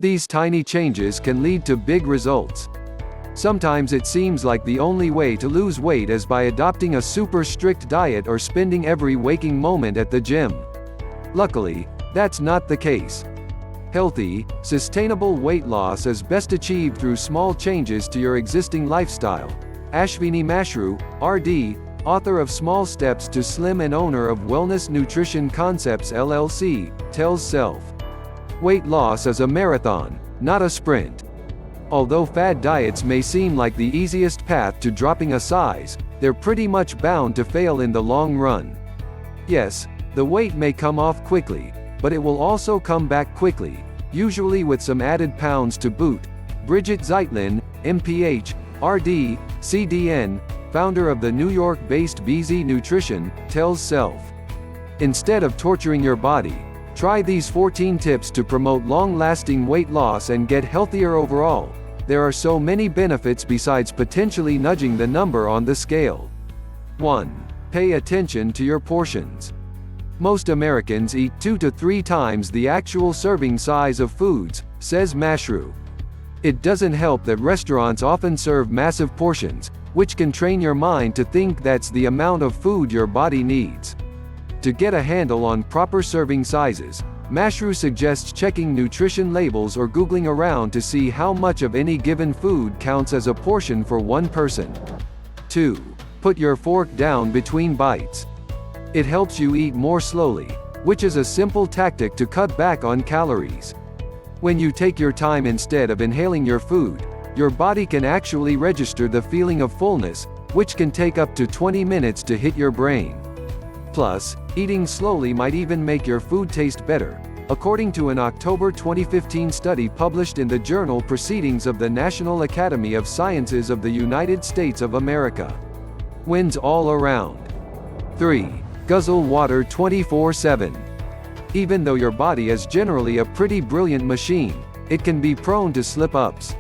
These tiny changes can lead to big results. Sometimes it seems like the only way to lose weight is by adopting a super strict diet or spending every waking moment at the gym. Luckily, that's not the case. Healthy, sustainable weight loss is best achieved through small changes to your existing lifestyle. Ashvini Mashru, RD, author of Small Steps to Slim and owner of Wellness Nutrition Concepts LLC, tells Self. Weight loss is a marathon, not a sprint. Although fad diets may seem like the easiest path to dropping a size, they're pretty much bound to fail in the long run. Yes, the weight may come off quickly, but it will also come back quickly, usually with some added pounds to boot. Brigitte Zeitlin, M.P.H, RD, C.D.N, founder of the New York-based BZ Nutrition, tells Self. Instead of torturing your body, try these 14 tips to promote long-lasting weight loss and get healthier overall. There are so many benefits besides potentially nudging the number on the scale. 1. Pay attention to your portions. Most Americans eat 2 to 3 times the actual serving size of foods, says Mashru. It doesn't help that restaurants often serve massive portions, which can train your mind to think that's the amount of food your body needs. To get a handle on proper serving sizes, Mashru suggests checking nutrition labels or Googling around to see how much of any given food counts as a portion for one person. 2. Put your fork down between bites. It helps you eat more slowly, which is a simple tactic to cut back on calories. When you take your time instead of inhaling your food, your body can actually register the feeling of fullness, which can take up to 20 minutes to hit your brain. Plus, eating slowly might even make your food taste better, according to an October 2015 study published in the journal Proceedings of the National Academy of Sciences of the United States of America. Wins all around. 3. Guzzle water 24/7. Even though your body is generally a pretty brilliant machine, it can be prone to slip-ups.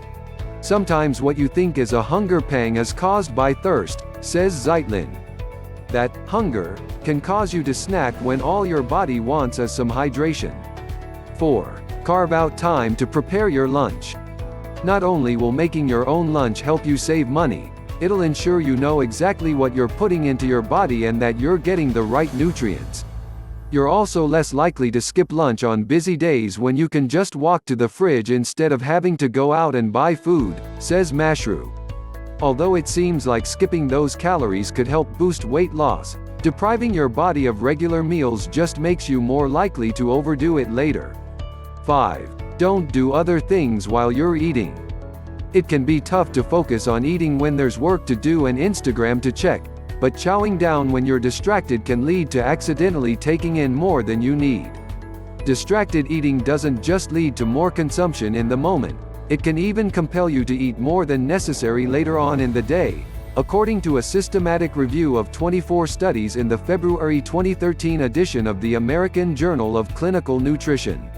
Sometimes what you think is a hunger pang is caused by thirst, says Zeitlin. That hunger can cause you to snack when all your body wants is some hydration. 4. Carve out time to prepare your lunch. Not only will making your own lunch help you save money, it'll ensure you know exactly what you're putting into your body and that you're getting the right nutrients. You're also less likely to skip lunch on busy days when you can just walk to the fridge instead of having to go out and buy food, says Mashru. Although it seems like skipping those calories could help boost weight loss, depriving your body of regular meals just makes you more likely to overdo it later. 5. Don't do other things while you're eating. It can be tough to focus on eating when there's work to do and Instagram to check, but chowing down when you're distracted can lead to accidentally taking in more than you need. Distracted eating doesn't just lead to more consumption in the moment, it can even compel you to eat more than necessary later on in the day, according to a systematic review of 24 studies in the February 2013 edition of the American Journal of Clinical Nutrition.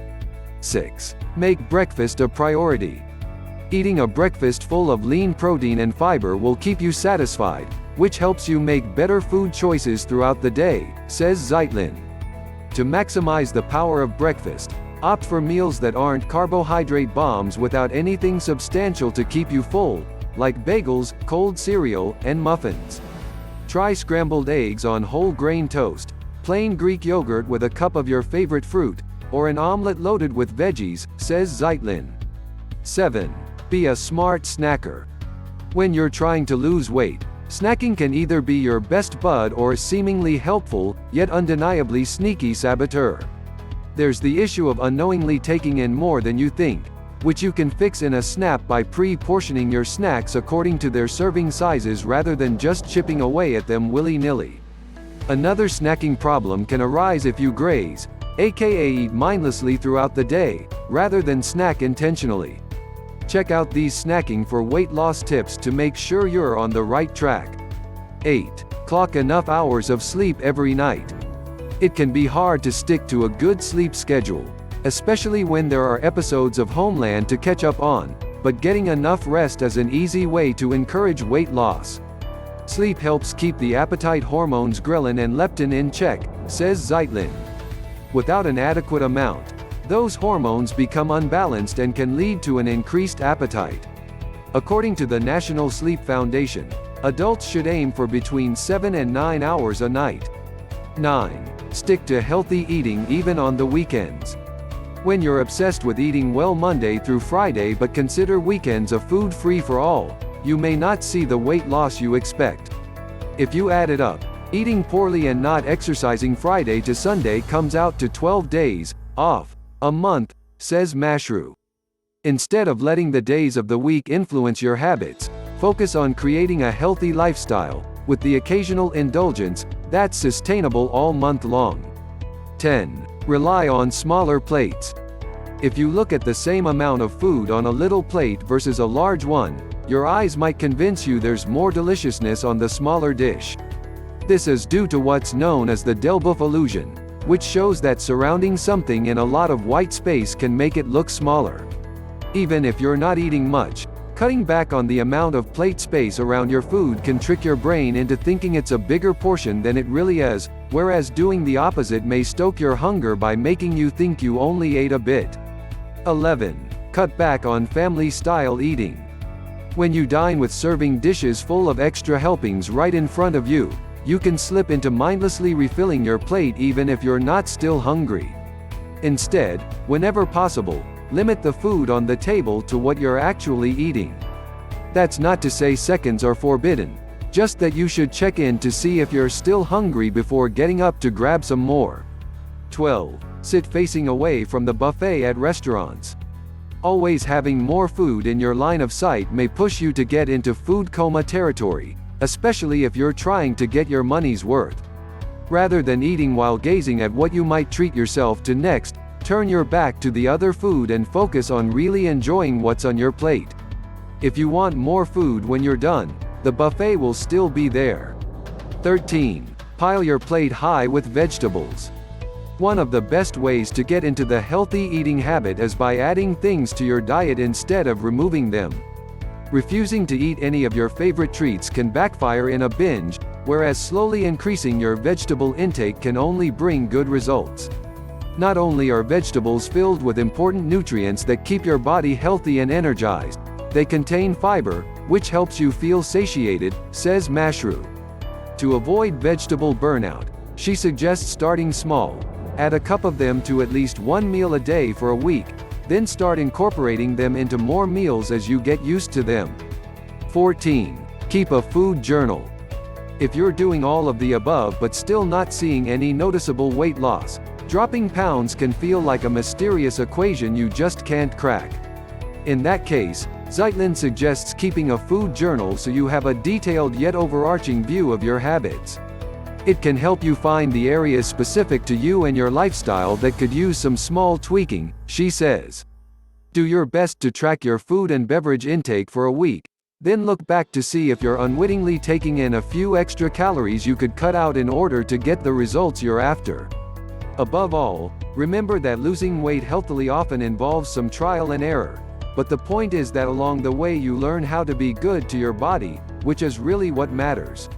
6. Make breakfast a priority. Eating a breakfast full of lean protein and fiber will keep you satisfied, which helps you make better food choices throughout the day, says Zeitlin. To maximize the power of breakfast, opt for meals that aren't carbohydrate bombs without anything substantial to keep you full, like bagels, cold cereal, and muffins. Try scrambled eggs on whole grain toast, plain Greek yogurt with a cup of your favorite fruit, or an omelet loaded with veggies, says Zeitlin. 7. Be a smart snacker. When you're trying to lose weight, snacking can either be your best bud or a seemingly helpful, yet undeniably sneaky saboteur. There's the issue of unknowingly taking in more than you think, which you can fix in a snap by pre-portioning your snacks according to their serving sizes rather than just chipping away at them willy-nilly. Another snacking problem can arise if you graze, aka eat mindlessly throughout the day, rather than snack intentionally. Check out these snacking for weight loss tips to make sure you're on the right track. 8. Clock enough hours of sleep every night. It can be hard to stick to a good sleep schedule, especially when there are episodes of Homeland to catch up on, but getting enough rest is an easy way to encourage weight loss. Sleep helps keep the appetite hormones ghrelin and leptin in check, says Zeitlin. Without an adequate amount, those hormones become unbalanced and can lead to an increased appetite. According to the National Sleep Foundation, adults should aim for between 7 and 9 hours a night. 9. Stick to healthy eating even on the weekends. When you're obsessed with eating well Monday through Friday but consider weekends a food free for all, you may not see the weight loss you expect. If you add it up, eating poorly and not exercising Friday to Sunday comes out to 12 days off a month, says Mashru. Instead of letting the days of the week influence your habits, focus on creating a healthy lifestyle, with the occasional indulgence, that's sustainable all month long. 10. Rely on smaller plates. If you look at the same amount of food on a little plate versus a large one, your eyes might convince you there's more deliciousness on the smaller dish. This is due to what's known as the Delboeuf illusion, which shows that surrounding something in a lot of white space can make it look smaller. Even if you're not eating much, cutting back on the amount of plate space around your food can trick your brain into thinking it's a bigger portion than it really is, whereas doing the opposite may stoke your hunger by making you think you only ate a bit. 11. Cut back on family-style eating. When you dine with serving dishes full of extra helpings right in front of you, you can slip into mindlessly refilling your plate even if you're not still hungry. Instead, whenever possible, limit the food on the table to what you're actually eating. That's not to say seconds are forbidden, just that you should check in to see if you're still hungry before getting up to grab some more. 12. Sit facing away from the buffet at restaurants. Always having more food in your line of sight may push you to get into food coma territory, especially if you're trying to get your money's worth. Rather than eating while gazing at what you might treat yourself to next, turn your back to the other food and focus on really enjoying what's on your plate. If you want more food when you're done, the buffet will still be there. 13. Pile your plate high with vegetables. One of the best ways to get into the healthy eating habit is by adding things to your diet instead of removing them. Refusing to eat any of your favorite treats can backfire in a binge, whereas slowly increasing your vegetable intake can only bring good results. Not only are vegetables filled with important nutrients that keep your body healthy and energized, they contain fiber, which helps you feel satiated, says Mashru. To avoid vegetable burnout, she suggests starting small. Add a cup of them to at least one meal a day for a week, then start incorporating them into more meals as you get used to them. 14. Keep a food journal. If you're doing all of the above but still not seeing any noticeable weight loss, dropping pounds can feel like a mysterious equation you just can't crack. In that case, Zeitlin suggests keeping a food journal so you have a detailed yet overarching view of your habits. It can help you find the areas specific to you and your lifestyle that could use some small tweaking, she says. Do your best to track your food and beverage intake for a week, then look back to see if you're unwittingly taking in a few extra calories you could cut out in order to get the results you're after. Above all, remember that losing weight healthily often involves some trial and error, but the point is that along the way you learn how to be good to your body, which is really what matters.